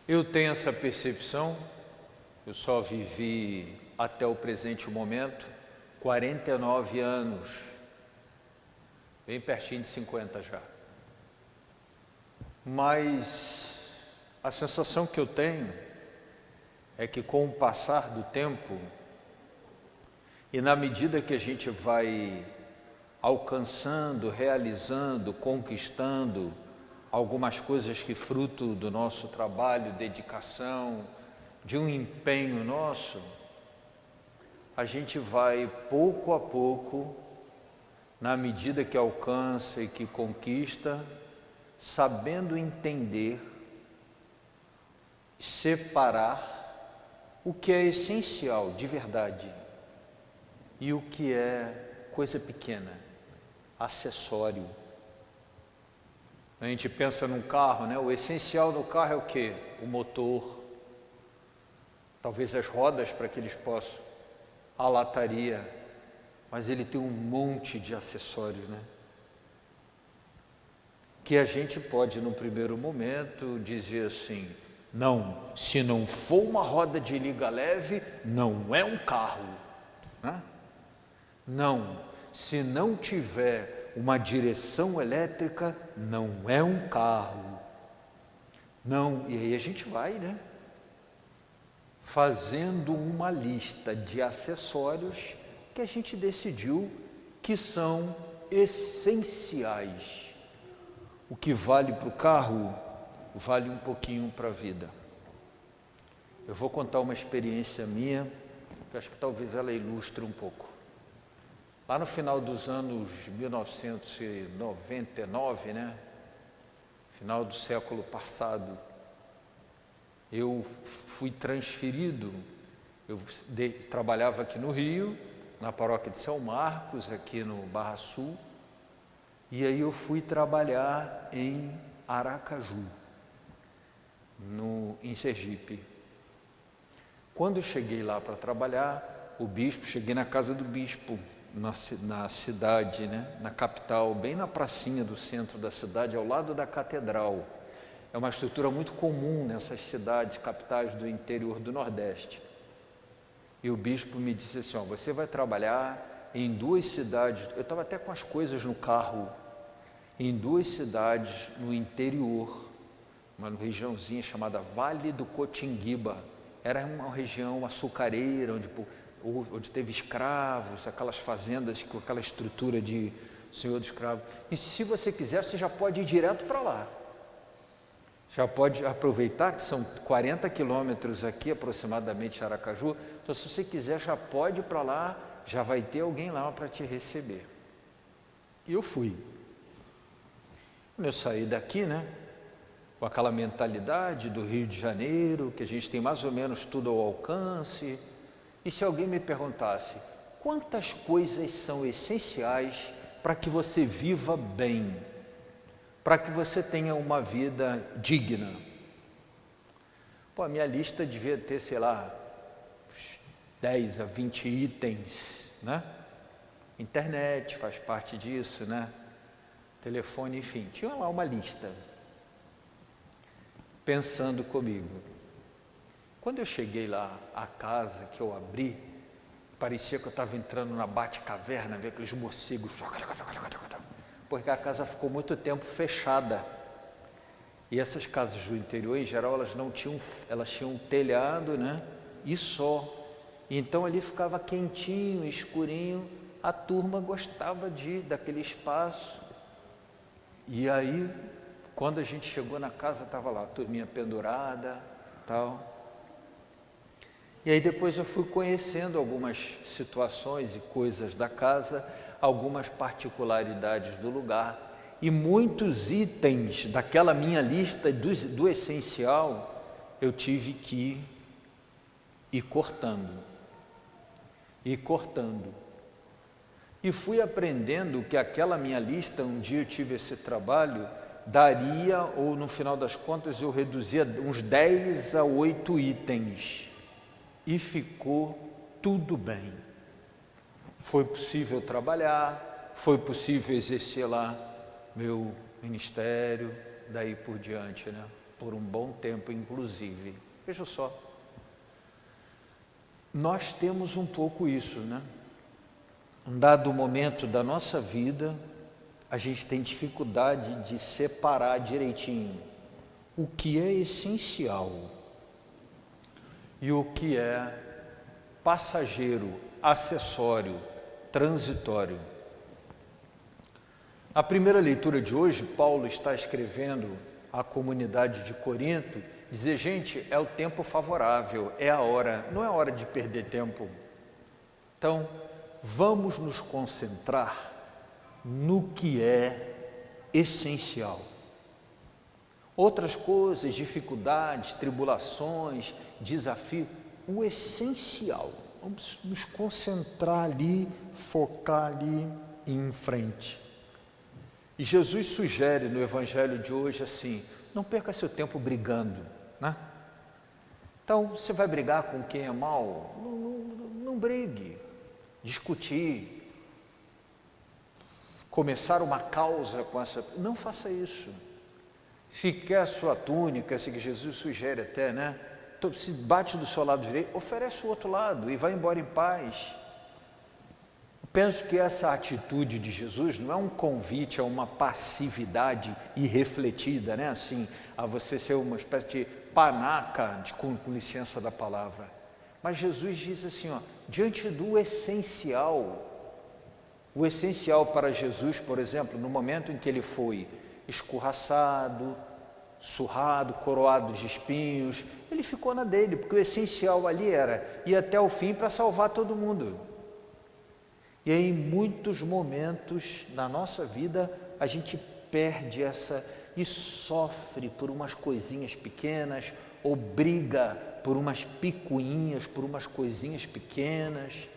Eu tenho essa percepção, eu só vivi até o presente momento 49 anos, bem pertinho de 50 já. Mas a sensação que eu tenho é que com o passar do tempo, e na medida que a gente vai alcançando, realizando, conquistando algumas coisas que fruto do nosso trabalho, dedicação, de um empenho nosso, a gente vai pouco a pouco, na medida que alcança e que conquista, sabendo entender, separar o que é essencial de verdade e o que é coisa pequena, acessório. A gente pensa num carro, né? O essencial do carro é o quê? O motor, talvez as rodas para que eles possam, a lataria, mas ele tem um monte de acessórios, né? Que a gente pode, no primeiro momento, dizer assim: não, se não for uma roda de liga leve, não é um carro, né? Não, se não tiver uma direção elétrica, não é um carro. Não, e aí a gente vai, né? Fazendo uma lista de acessórios que a gente decidiu que são essenciais. O que vale para o carro, vale um pouquinho para a vida. Eu vou contar uma experiência minha, que acho que talvez ela ilustre um pouco. Lá no final dos anos 1999, né? Final do século passado, eu fui transferido, trabalhava aqui no Rio, na paróquia de São Marcos, aqui no Barra Sul, e aí eu fui trabalhar em Aracaju, em Sergipe. Quando eu cheguei lá para trabalhar, cheguei na casa do bispo, na cidade, né, na capital, bem na pracinha do centro da cidade, ao lado da catedral. É uma estrutura muito comum nessas cidades, capitais do interior do Nordeste. E o bispo me disse assim: ó, você vai trabalhar em 2 cidades, eu estava até com as coisas no carro, em 2 cidades no interior, uma regiãozinha chamada Vale do Cotinguiba. Era uma região açucareira, onde teve escravos, aquelas fazendas com aquela estrutura de senhor do escravo. E se você quiser, você já pode ir direto para lá. Já pode aproveitar que são 40 quilômetros aqui aproximadamente de Aracaju. Então, se você quiser, já pode ir para lá, já vai ter alguém lá para te receber. E eu fui. Quando eu saí daqui, né, com aquela mentalidade do Rio de Janeiro, que a gente tem mais ou menos tudo ao alcance. E se alguém me perguntasse: quantas coisas são essenciais para que você viva bem, para que você tenha uma vida digna? Pô, a minha lista devia ter, sei lá, 10 a 20 itens, né? Internet faz parte disso, né? Telefone, enfim, tinha lá uma lista. Pensando comigo. Quando eu cheguei lá, a casa que eu abri, parecia que eu estava entrando na Bate-Caverna, ver aqueles morcegos, porque a casa ficou muito tempo fechada. E essas casas do interior, em geral, elas tinham um telhado, né? E só. Então ali ficava quentinho, escurinho, a turma gostava daquele espaço. E aí, quando a gente chegou na casa, estava lá a turminha pendurada, tal. E aí depois eu fui conhecendo algumas situações e coisas da casa, algumas particularidades do lugar, e muitos itens daquela minha lista do essencial, eu tive que ir cortando. E fui aprendendo que aquela minha lista, um dia eu tive esse trabalho, daria, ou no final das contas eu reduzia uns 10 a 8 itens. E ficou tudo bem. Foi possível trabalhar, foi possível exercer lá meu ministério, daí por diante, né? por um bom tempo, inclusive. Veja só, nós temos um pouco isso, né? Um dado momento da nossa vida, a gente tem dificuldade de separar direitinho o que é essencial e o que é passageiro, acessório, transitório. A primeira leitura de hoje, Paulo está escrevendo à comunidade de Corinto, dizer, gente, é o tempo favorável, é a hora, não é hora de perder tempo. Então, vamos nos concentrar no que é essencial. Outras coisas, dificuldades, tribulações, desafios, o essencial. Vamos nos concentrar ali, focar ali e ir em frente. E Jesus sugere no Evangelho de hoje assim, não perca seu tempo brigando, né? Então, você vai brigar com quem é mau? Não brigue. Discutir, começar uma causa com essa... Não faça isso. Se quer a sua túnica, assim que Jesus sugere até, né? Se bate do seu lado direito, oferece o outro lado e vai embora em paz. Eu penso que essa atitude de Jesus não é um convite a uma passividade irrefletida, né? Assim, a você ser uma espécie de panaca, com licença da palavra. Mas Jesus diz assim, ó, diante do essencial, o essencial para Jesus, por exemplo, no momento em que ele foi escorraçado, surrado, coroado de espinhos, ele ficou na dele, porque o essencial ali era ir até o fim para salvar todo mundo. E em muitos momentos na nossa vida, a gente perde essa e sofre por umas coisinhas pequenas, ou briga por umas picuinhas, por umas coisinhas pequenas.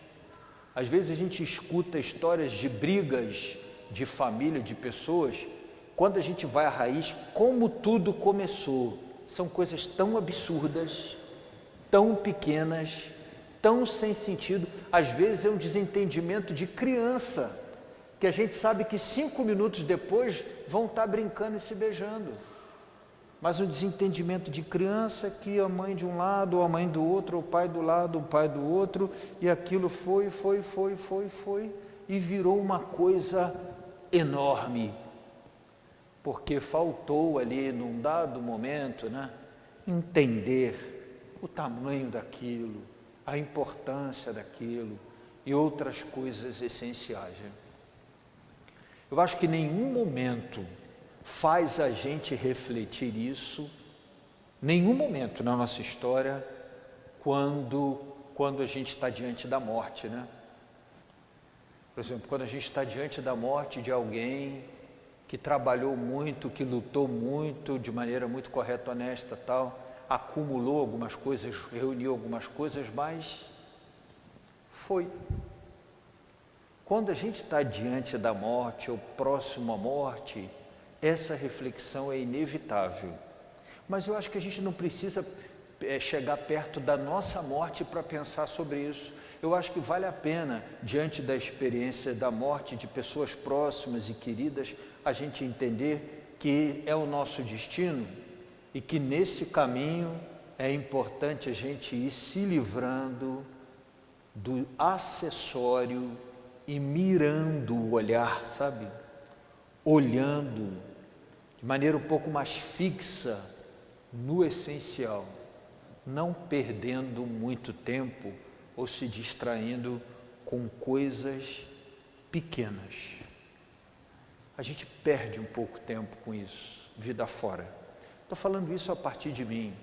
Às vezes a gente escuta histórias de brigas de família, de pessoas, quando a gente vai à raiz, como tudo começou, são coisas tão absurdas, tão pequenas, tão sem sentido, às vezes é um desentendimento de criança, que a gente sabe que 5 minutos depois vão estar brincando e se beijando, mas um desentendimento de criança que a mãe de um lado, ou a mãe do outro, ou o pai do lado, o pai do outro, e aquilo foi, e virou uma coisa enorme, porque faltou ali, num dado momento, né, entender o tamanho daquilo, a importância daquilo e outras coisas essenciais. Eu acho que nenhum momento faz a gente refletir isso, nenhum momento na nossa história, quando a gente está diante da morte, né? Por exemplo, quando a gente está diante da morte de alguém que trabalhou muito, que lutou muito, de maneira muito correta, honesta, tal, acumulou algumas coisas, reuniu algumas coisas, mas foi. Quando a gente está diante da morte ou próximo à morte, essa reflexão é inevitável. Mas eu acho que a gente não precisa chegar perto da nossa morte para pensar sobre isso. Eu acho que vale a pena, diante da experiência da morte de pessoas próximas e queridas, a gente entender que é o nosso destino e que nesse caminho é importante a gente ir se livrando do acessório e mirando o olhar, sabe? Olhando de maneira um pouco mais fixa no essencial, não perdendo muito tempo ou se distraindo com coisas pequenas. A gente perde um pouco tempo com isso, vida fora. Estou falando isso a partir de mim,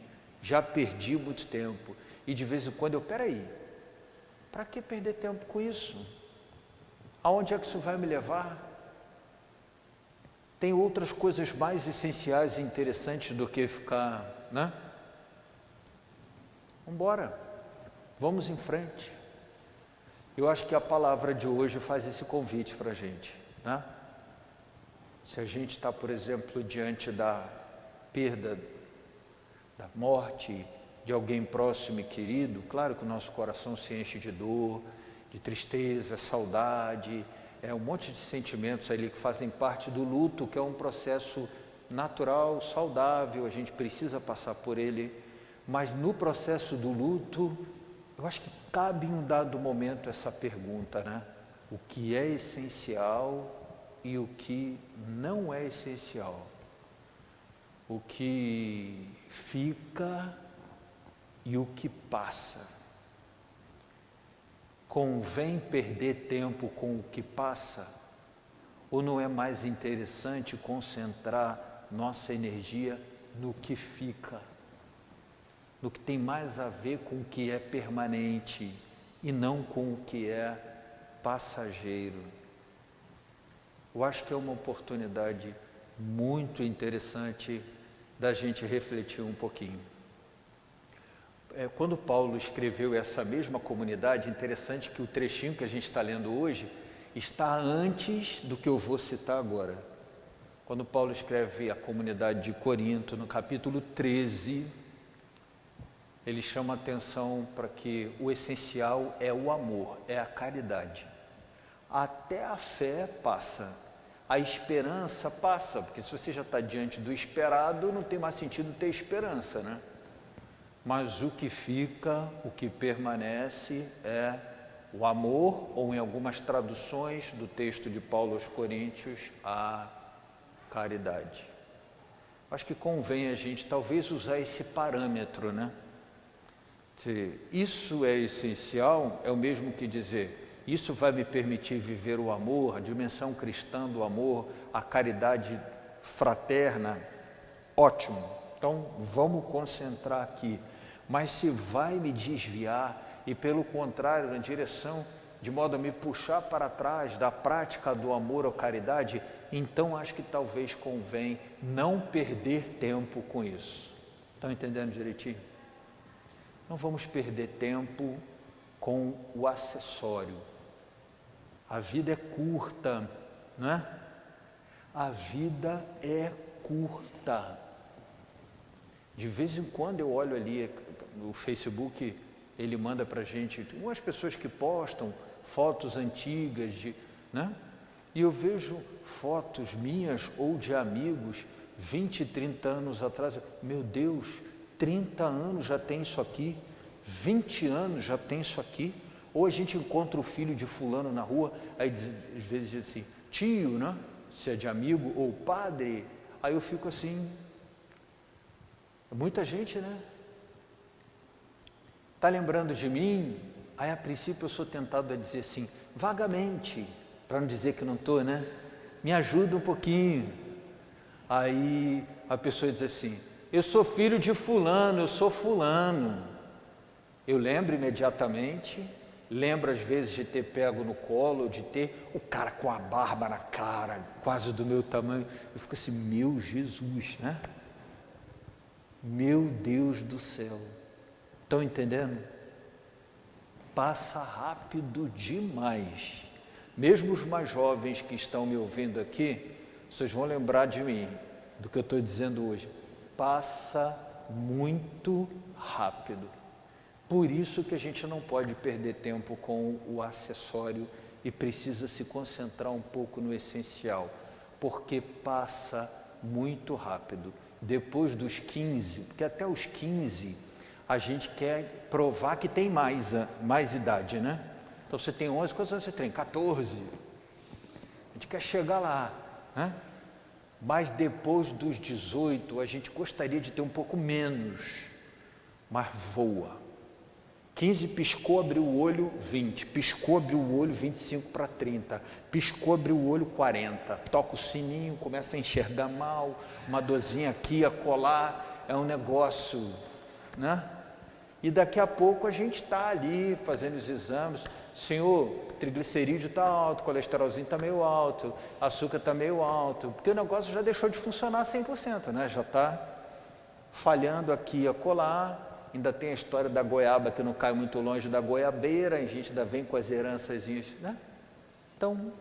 já perdi muito tempo e de vez em quando peraí, para que perder tempo com isso? Aonde é que isso vai me levar? Tem outras coisas mais essenciais e interessantes do que ficar, né? Vamos embora, vamos em frente. Eu acho que a palavra de hoje faz esse convite para a gente, né? Se a gente está, por exemplo, diante da perda, da morte de alguém próximo e querido, claro que o nosso coração se enche de dor, de tristeza, saudade, um monte de sentimentos ali que fazem parte do luto, que é um processo natural, saudável, a gente precisa passar por ele, mas no processo do luto, eu acho que cabe em um dado momento essa pergunta, né? O que é essencial e o que não é essencial? O que fica e o que passa? Convém perder tempo com o que passa? Ou não é mais interessante concentrar nossa energia no que fica, no que tem mais a ver com o que é permanente e não com o que é passageiro? Eu acho que é uma oportunidade muito interessante da gente refletir um pouquinho. Quando Paulo escreveu essa mesma comunidade, interessante que o trechinho que a gente está lendo hoje está antes do que eu vou citar agora. Quando Paulo escreve a comunidade de Corinto, no capítulo 13, ele chama a atenção para que o essencial é o amor, é a caridade. Até a fé passa, a esperança passa, porque se você já está diante do esperado, não tem mais sentido ter esperança, né? Mas o que fica, o que permanece é o amor, ou em algumas traduções do texto de Paulo aos Coríntios, a caridade. Acho que convém a gente talvez usar esse parâmetro, né? Se isso é essencial, é o mesmo que dizer, isso vai me permitir viver o amor, a dimensão cristã do amor, a caridade fraterna, ótimo. Então vamos concentrar aqui. Mas se vai me desviar e pelo contrário, na direção de modo a me puxar para trás da prática do amor ou caridade, então acho que talvez convém não perder tempo com isso. Estão entendendo direitinho? Não vamos perder tempo com o acessório. A vida é curta, não é? A vida é curta. De vez em quando eu olho ali no Facebook, ele manda para a gente, umas pessoas que postam fotos antigas, né? E eu vejo fotos minhas ou de amigos, 20, 30 anos atrás, meu Deus, 30 anos já tem isso aqui, 20 anos já tem isso aqui. Ou a gente encontra o filho de fulano na rua, aí às vezes diz assim, tio, né? Se é de amigo, ou padre, aí eu fico assim, muita gente, né? Está lembrando de mim? Aí a princípio eu sou tentado a dizer assim, vagamente, para não dizer que não estou, né? Me ajuda um pouquinho. Aí a pessoa diz assim, eu sou filho de fulano, eu sou fulano. Eu lembro imediatamente, lembro às vezes de ter pego no colo, de ter o cara com a barba na cara, quase do meu tamanho. Eu fico assim, meu Jesus, né? Meu Deus do céu. Estão entendendo? Passa rápido demais. Mesmo os mais jovens que estão me ouvindo aqui, vocês vão lembrar de mim, do que eu estou dizendo hoje. Passa muito rápido. Por isso que a gente não pode perder tempo com o acessório e precisa se concentrar um pouco no essencial, porque passa muito rápido. Depois dos 15, porque até os 15 a gente quer provar que tem mais idade, né? Então você tem 11, quantos anos você tem? 14. A gente quer chegar lá, né? Mas depois dos 18 a gente gostaria de ter um pouco menos, mas voa. 15 piscou, abriu o olho, 20. Piscou, abriu o olho, 25 para 30. Piscou, abriu o olho, 40. Toca o sininho, começa a enxergar mal, uma dorzinha aqui, acolá, é um negócio, né? E daqui a pouco a gente está ali fazendo os exames. Senhor, triglicerídeo está alto, colesterolzinho está meio alto, açúcar está meio alto, porque o negócio já deixou de funcionar 100%, né? Já está falhando aqui, acolá. Ainda tem a história da goiaba que não cai muito longe da goiabeira, a gente ainda vem com as heranças, né? Então,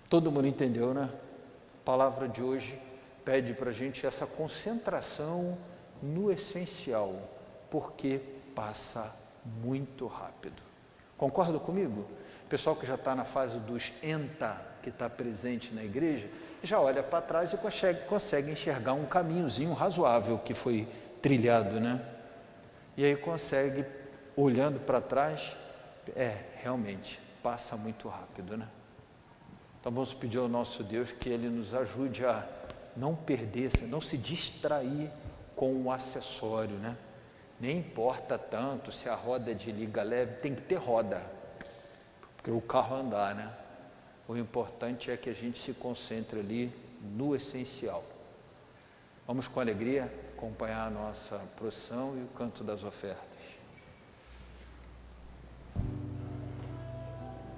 todo mundo entendeu, né? A palavra de hoje pede para a gente essa concentração no essencial, porque passa muito rápido. Concorda comigo? O pessoal que já está na fase dos ENTA, que está presente na igreja, já olha para trás e consegue enxergar um caminhozinho razoável que foi trilhado, né? E aí consegue, olhando para trás, realmente, passa muito rápido, né? Então vamos pedir ao nosso Deus que Ele nos ajude a não perder, não se distrair com o acessório, né? Nem importa tanto se a roda é de liga leve, tem que ter roda, porque o carro andar, né? O importante é que a gente se concentre ali no essencial. Vamos com alegria acompanhar a nossa procissão e o canto das ofertas.